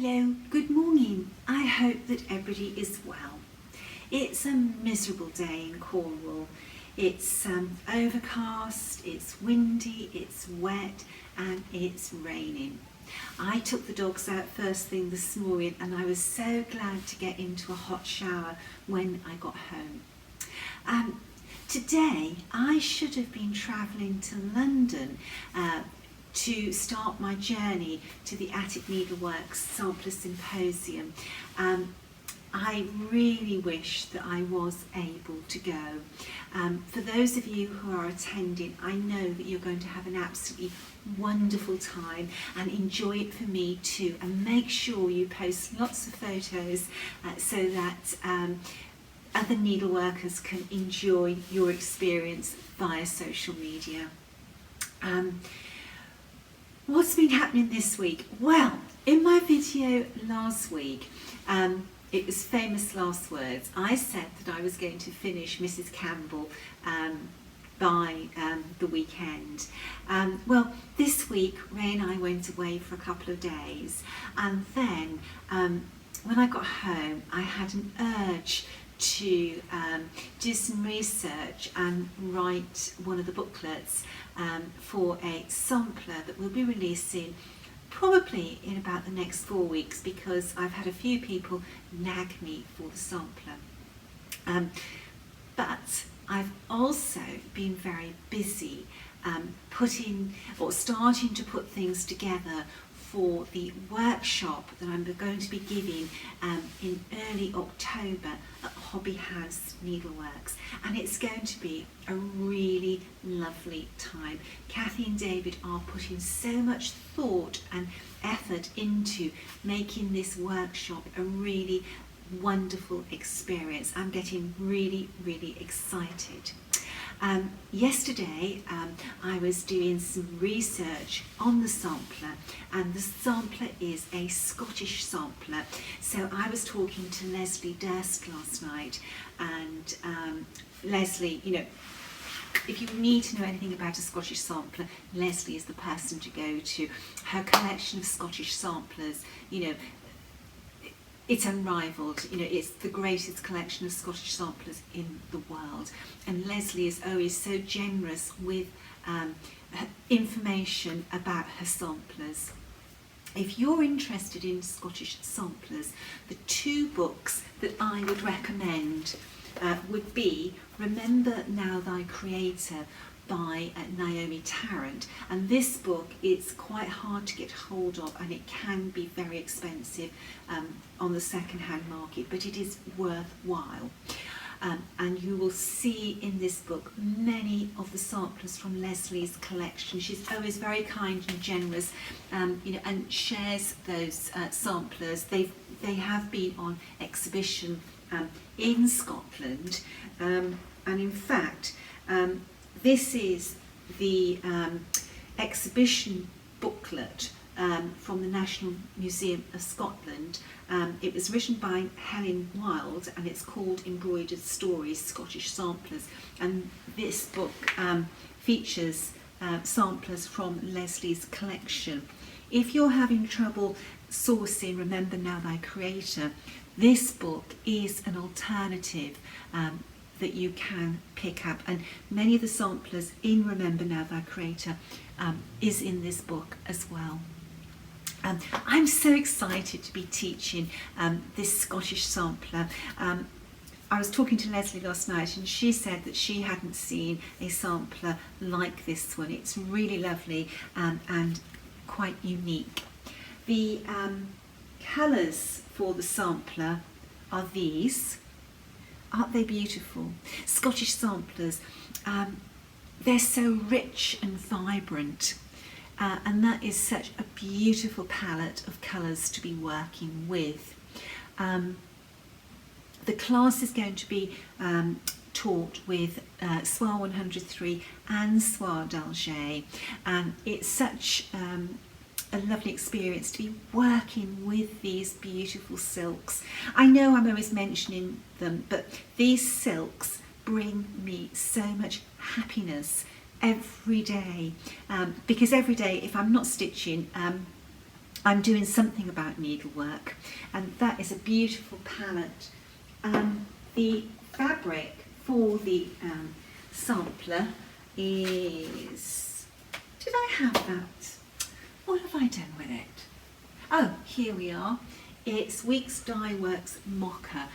Hello, good morning. I hope that everybody is well. It's a miserable day in Cornwall. It's overcast, it's windy, it's wet and it's raining. I took the dogs out first thing this morning and I was so glad to get into a hot shower when I got home. Today I should have been travelling to London to start my journey to the Attic Needleworks Sampler Symposium. I really wish that I was able to go. For those of you who are attending, I know that you're going to have an absolutely wonderful time and enjoy it for me too, and make sure you post lots of photos so that other needleworkers can enjoy your experience via social media. What's been happening this week? Well, in my video last week, it was famous last words. I said that I was going to finish Mrs. Campbell by the weekend. Well, this week Ray and I went away for a couple of days, and then when I got home I had an urge to do some research and write one of the booklets for a sampler that we'll be releasing probably in about the next 4 weeks, because I've had a few people nag me for the sampler. But I've also been very busy starting to put things together for the workshop that I'm going to be giving in early October at Hobby House Needleworks, and it's going to be a really lovely time. Kathy and David are putting so much thought and effort into making this workshop a really wonderful experience. I'm getting really excited. Yesterday I was doing some research on the sampler, and the sampler is a Scottish sampler. So I was talking to Leslie Durst last night, and Leslie, you know, if you need to know anything about a Scottish sampler, Leslie is the person to go to. Her collection of Scottish samplers, you know, it's unrivaled. You know, it's the greatest collection of Scottish samplers in the world. And Leslie is always so generous with information about her samplers. If you're interested in Scottish samplers, the 2 books that I would recommend would be Remember Now Thy Creator by Naomi Tarrant, and this book is quite hard to get hold of and it can be very expensive on the second-hand market, but it is worthwhile. And you will see in this book many of the samplers from Leslie's collection. She's always very kind and generous, you know, and shares those samplers. They have been on exhibition in Scotland, and in fact this is the exhibition booklet from the National Museum of Scotland. It was written by Helen Wilde and it's called Embroidered Stories, Scottish Samplers. And this book features samplers from Leslie's collection. If you're having trouble sourcing Remember Now Thy Creator, this book is an alternative that you can pick up, and many of the samplers in Remember Now Thy Creator is in this book as well. I'm so excited to be teaching this Scottish sampler. I was talking to Leslie last night and she said that she hadn't seen a sampler like this one. It's really lovely and quite unique. The colours for the sampler are these. Aren't they beautiful? Scottish samplers, they're so rich and vibrant, and that is such a beautiful palette of colours to be working with. The class is going to be taught with Soir 103 and Soir d'Alger, and it's such a lovely experience to be working with these beautiful silks. I know I'm always mentioning them, but these silks bring me so much happiness every day, because every day if I'm not stitching I'm doing something about needlework, and that is a beautiful palette. The fabric for the sampler is, did I have that? What have I done with it? Oh, here we are. It's Weeks Dye Works Mocha.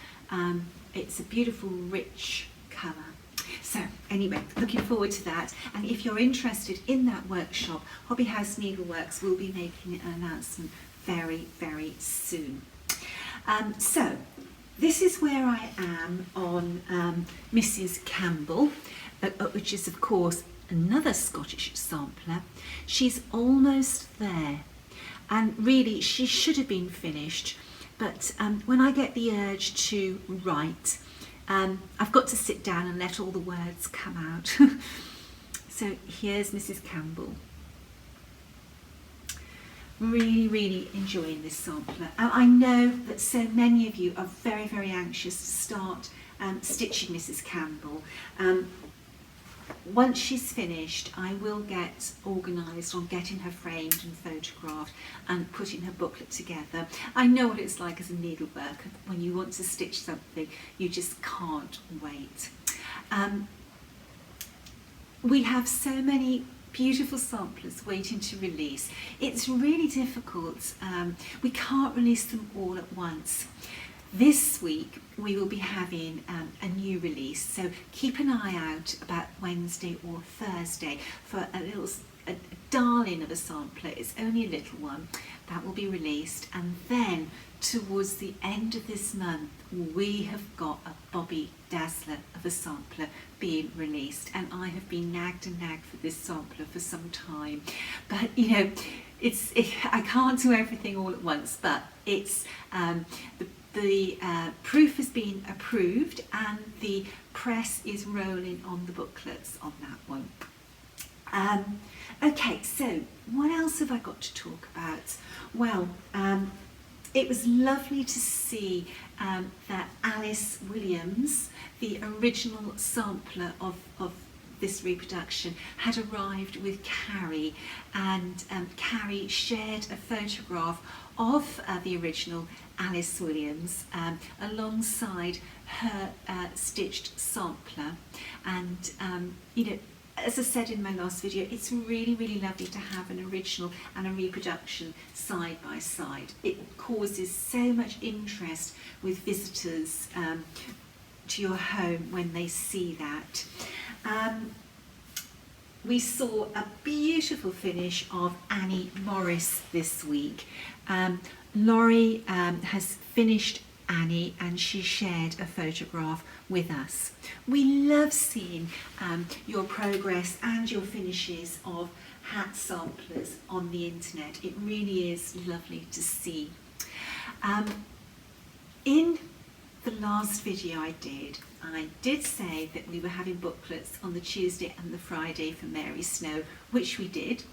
It's a beautiful rich colour. So anyway, looking forward to that, and if you're interested in that workshop, Hobby House Needleworks will be making an announcement very, very soon. So this is where I am on Mrs. Campbell, which is of course another Scottish sampler. She's almost there, and really she should have been finished, but when I get the urge to write, I've got to sit down and let all the words come out. So here's Mrs. Campbell. Really, really enjoying this sampler. I know that so many of you are very, very anxious to start stitching Mrs. Campbell. Once she's finished, I will get organised on getting her framed and photographed and putting her booklet together. I know what it's like as a needleworker. When you want to stitch something, you just can't wait. We have so many beautiful samplers waiting to release. It's really difficult. We can't release them all at once. This week we will be having a new release, so keep an eye out about Wednesday or Thursday for a darling of a sampler. It's only a little one that will be released, and then towards the end of this month we have got a Bobby Dazzler of a sampler being released, and I have been nagged and nagged for this sampler for some time, but you know, I can't do everything all at once, but it's the proof has been approved and the press is rolling on the booklets on that one. Okay, so what else have I got to talk about? Well, it was lovely to see that Alice Williams, the original sampler of this reproduction, had arrived with Carrie, and Carrie shared a photograph of the original Alice Williams alongside her stitched sampler, and you know, as I said in my last video, it's really, really lovely to have an original and a reproduction side by side. It causes so much interest with visitors to your home when they see that. We saw a beautiful finish of Annie Morris this week. Laurie has finished Annie and she shared a photograph with us. We love seeing your progress and your finishes of hat samplers on the internet. It really is lovely to see. In the last video I did say that we were having booklets on the Tuesday and the Friday for Mary Snow, which we did,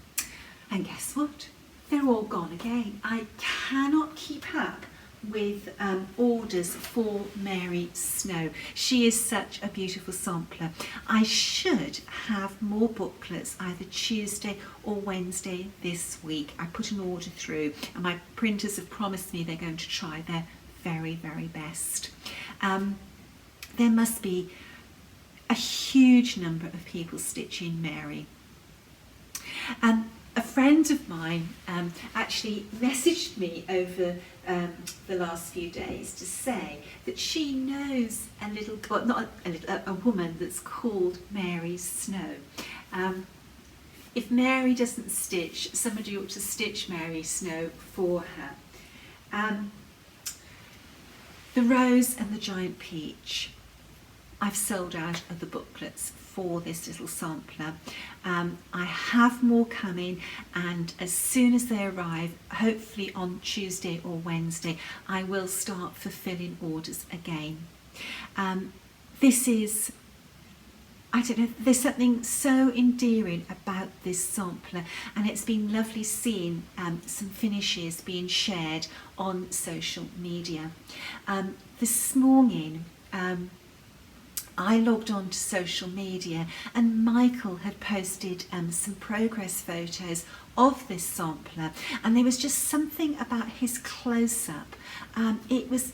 and guess what? They're all gone again. I cannot keep up with orders for Mary Snow. She is such a beautiful sampler. I should have more booklets either Tuesday or Wednesday this week. I put an order through and my printers have promised me they're going to try their very, very best. There must be a huge number of people stitching Mary. A friend of mine actually messaged me over the last few days to say that she knows a little, well, not a little, a woman that's called Mary Snow. If Mary doesn't stitch, somebody ought to stitch Mary Snow for her. The Rose and the Giant Peach. I've sold out of the booklets for this little sampler. I have more coming, and as soon as they arrive, hopefully on Tuesday or Wednesday, I will start fulfilling orders again. This is, I don't know, there's something so endearing about this sampler, and it's been lovely seeing some finishes being shared on social media. This morning, I logged on to social media and Michael had posted some progress photos of this sampler, and there was just something about his close-up. It was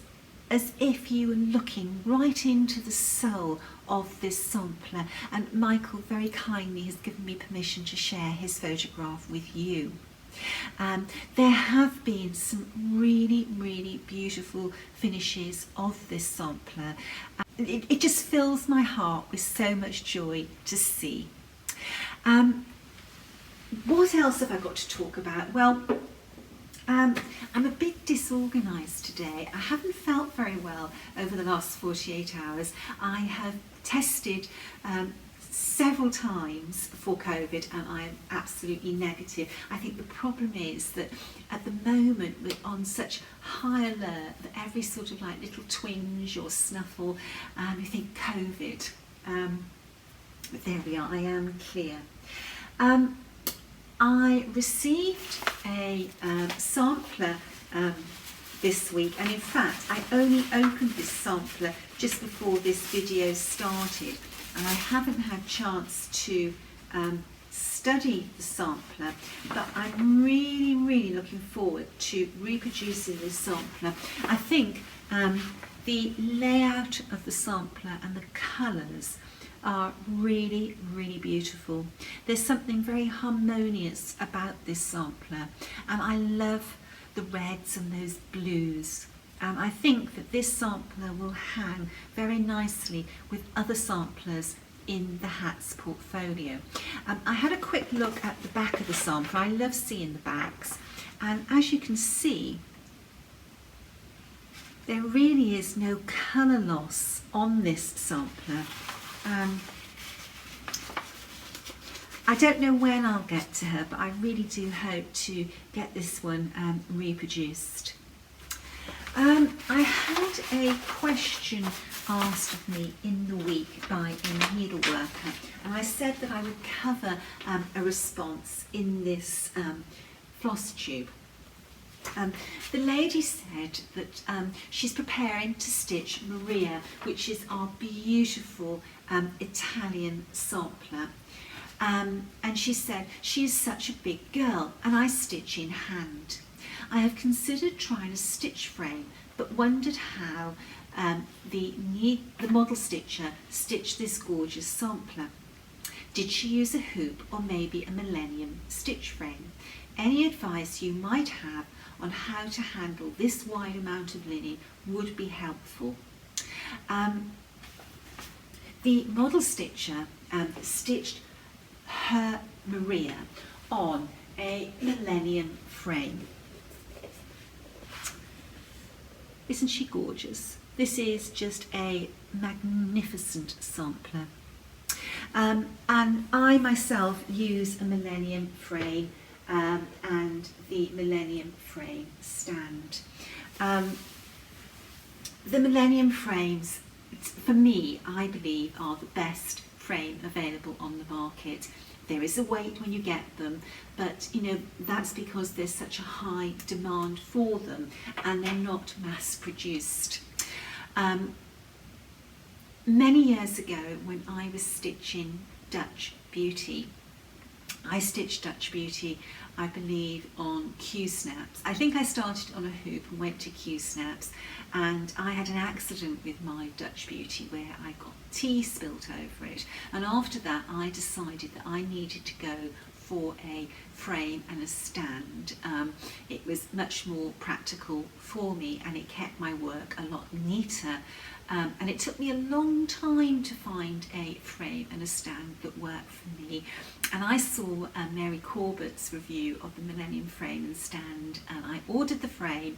as if you were looking right into the soul of this sampler, and Michael very kindly has given me permission to share his photograph with you. There have been some really beautiful finishes of this sampler. It just fills my heart with so much joy to see. What else have I got to talk about? Well, I'm a bit disorganised today. I haven't felt very well over the last 48 hours. I have tested several times for COVID and I am absolutely negative. I think the problem is that at the moment we're on such high alert that every sort of like little twinge or snuffle, you think COVID. But there we are, I am clear. I received a sampler this week, and in fact I only opened this sampler just before this video started, and I haven't had a chance to study the sampler, but I'm really looking forward to reproducing this sampler. I think the layout of the sampler and the colours are really beautiful. There's something very harmonious about this sampler, and I love the reds and those blues. I think that this sampler will hang very nicely with other samplers in the hats portfolio. I had a quick look at the back of the sampler. I love seeing the backs, and as you can see, there really is no colour loss on this sampler. I don't know when I'll get to her, but I really do hope to get this one reproduced. I had a question asked of me in the week by a needleworker, and I said that I would cover a response in this floss tube. The lady said that she's preparing to stitch Maria, which is our beautiful Italian sampler. And she said, she is such a big girl and I stitch in hand. I have considered trying a stitch frame, but wondered how the model stitcher stitched this gorgeous sampler. Did she use a hoop or maybe a Millennium stitch frame? Any advice you might have on how to handle this wide amount of linen would be helpful. The model stitcher stitched her Maria on a Millennium frame. Isn't she gorgeous? This is just a magnificent sampler. And I myself use a Millennium frame and the Millennium frame stand. The Millennium frames, for me, I believe, are the best frame available on the market. There is a wait when you get them, but you know that's because there's such a high demand for them and they're not mass produced. Many years ago, when I was stitching Dutch Beauty, I stitched Dutch Beauty, I believe, on Q-snaps. I think I started on a hoop and went to Q-snaps, and I had an accident with my Dutch Beauty where I got tea spilt over it, and after that I decided that I needed to go for a frame and a stand. It was much more practical for me and it kept my work a lot neater. And it took me a long time to find a frame and a stand that worked for me. And I saw Mary Corbett's review of the Millennium frame and stand, and I ordered the frame,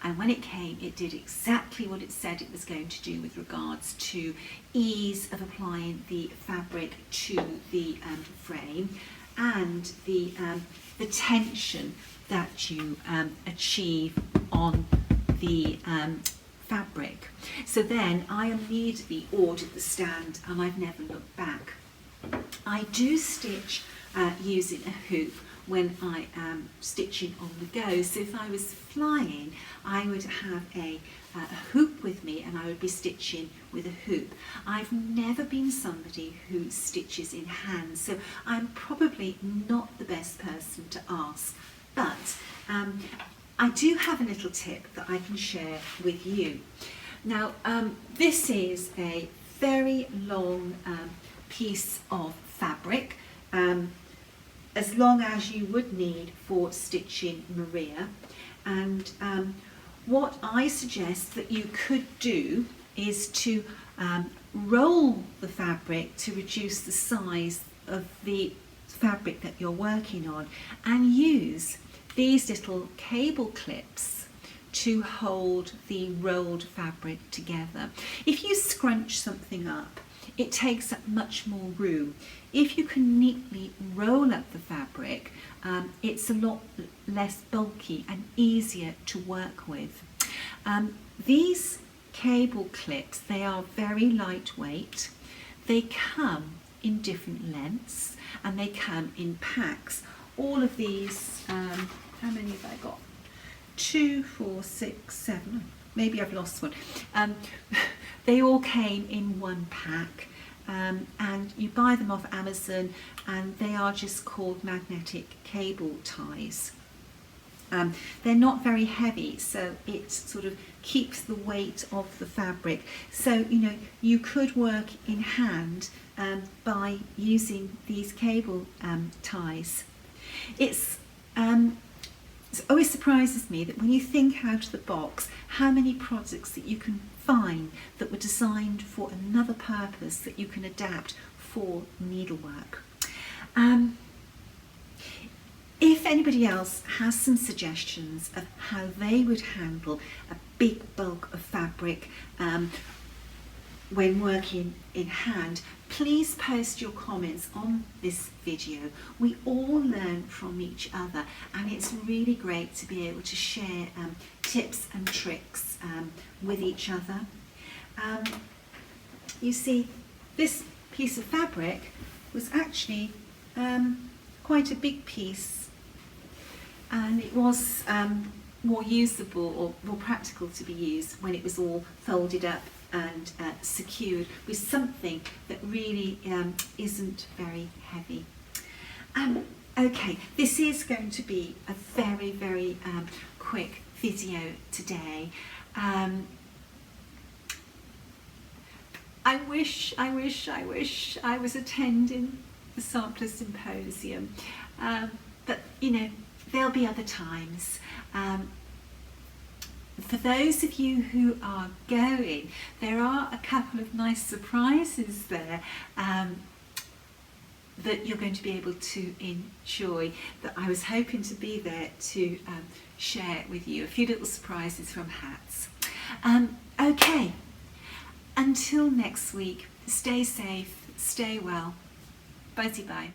and when it came it did exactly what it said it was going to do with regards to ease of applying the fabric to the frame and the tension that you achieve on the fabric. So then I immediately ordered the stand and I've never looked back. I do stitch using a hoop when I am stitching on the go. So if I was flying, I would have a hoop with me and I would be stitching with a hoop. I've never been somebody who stitches in hand, so I'm probably not the best person to ask, but I do have a little tip that I can share with you. Now, this is a very long piece of fabric, as long as you would need for stitching Maria, and what I suggest that you could do is to roll the fabric to reduce the size of the fabric that you're working on, and use these little cable clips to hold the rolled fabric together. If you scrunch something up, it takes up much more room. If you can neatly roll up the fabric, it's a lot less bulky and easier to work with. These cable clips, they are very lightweight. They come in different lengths and they come in packs. All of these, how many have I got? 2, 4, 6, 7, maybe I've lost one. They all came in one pack, and you buy them off Amazon, and they are just called magnetic cable ties. They're not very heavy, so it sort of keeps the weight of the fabric. So, you know, you could work in hand by using these cable ties. It always surprises me that when you think out of the box, how many products that you can find that were designed for another purpose that you can adapt for needlework. If anybody else has some suggestions of how they would handle a big bulk of fabric when working in hand, please post your comments on this video. We all learn from each other, and it's really great to be able to share tips and tricks with each other. You see, this piece of fabric was actually quite a big piece, and it was more usable or more practical to be used when it was all folded up and secured with something that really isn't very heavy. Okay, this is going to be a very, very quick video today. I wish I was attending the Sampler Symposium, but you know, there'll be other times. For those of you who are going, there are a couple of nice surprises there that you're going to be able to enjoy, that I was hoping to be there to share with you. A few little surprises from hats. Okay, until next week, stay safe, stay well. Bye-bye.